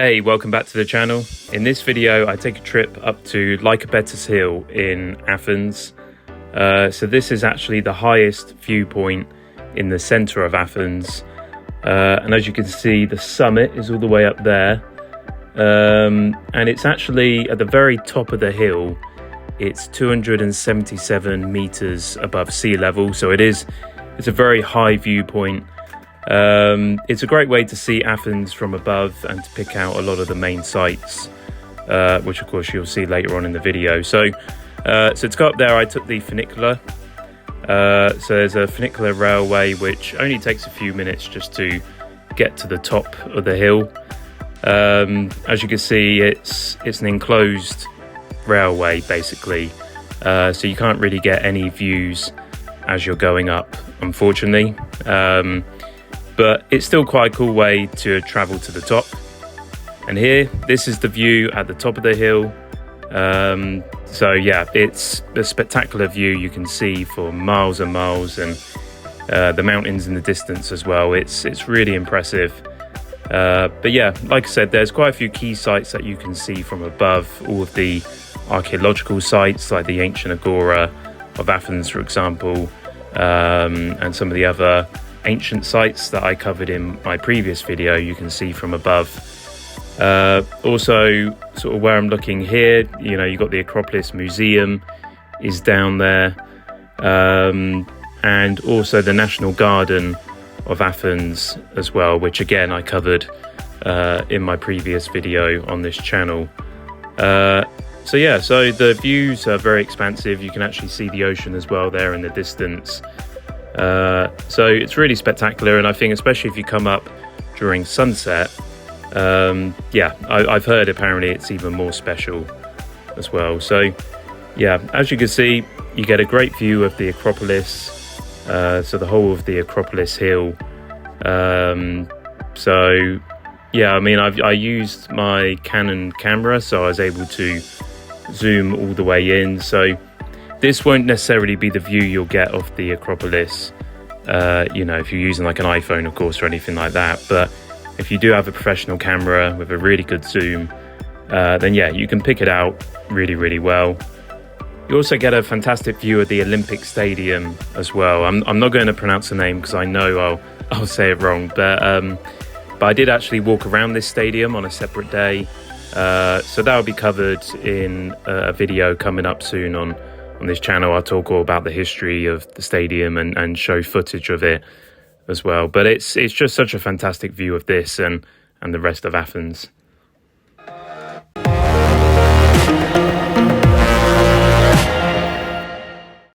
Hey, welcome back to the channel. In this video, I take a trip up to Lycabettus Hill in Athens. So this is actually the highest viewpoint in the center of Athens. And as you can see, the summit is all the way up there. And it's actually at the very top of the hill. It's 277 meters above sea level. So it's a very high viewpoint. It's a great way to see Athens from above and to pick out a lot of the main sites, which of course you'll see later on in the video. So to go up there, I took the funicular. So there's a funicular railway which only takes a few minutes just to get to the top of the hill. As you can see, it's an enclosed railway basically, so you can't really get any views as you're going up, unfortunately. But it's still quite a cool way to travel to the top. And here, this is the view at the top of the hill. So yeah, it's a spectacular view you can see for miles and miles, and the mountains in the distance as well. It's really impressive. But yeah, like I said, there's quite a few key sites that you can see from above. All of the archaeological sites, like the ancient agora of Athens, for example, and some of the other ancient sites that I covered in my previous video, you can see from above. Also, sort of where I'm looking here, you've got the Acropolis Museum is down there, and also the National Garden of Athens as well, which again I covered in my previous video on this channel. So yeah, so the views are very expansive. You can actually see the ocean as well there in the distance. So it's really spectacular, and I think especially if you come up during sunset, yeah, I've heard apparently it's even more special as well. So yeah, as you can see, you get a great view of the Acropolis, so the whole of the Acropolis Hill. So yeah, I mean, I used my Canon camera, so I was able to zoom all the way in. So this won't necessarily be the view you'll get of the Acropolis, if you're using like an iPhone, of course, or anything like that. But if you do have a professional camera with a really good zoom, then yeah, you can pick it out really, really well. You also get a fantastic view of the Olympic Stadium as well. I'm not going to pronounce the name because I know I'll say it wrong, but I did actually walk around this stadium on a separate day. So that'll be covered in a video coming up soon on this channel. I'll talk all about the history of the stadium and show footage of it as well. But it's just such a fantastic view of this and the rest of Athens.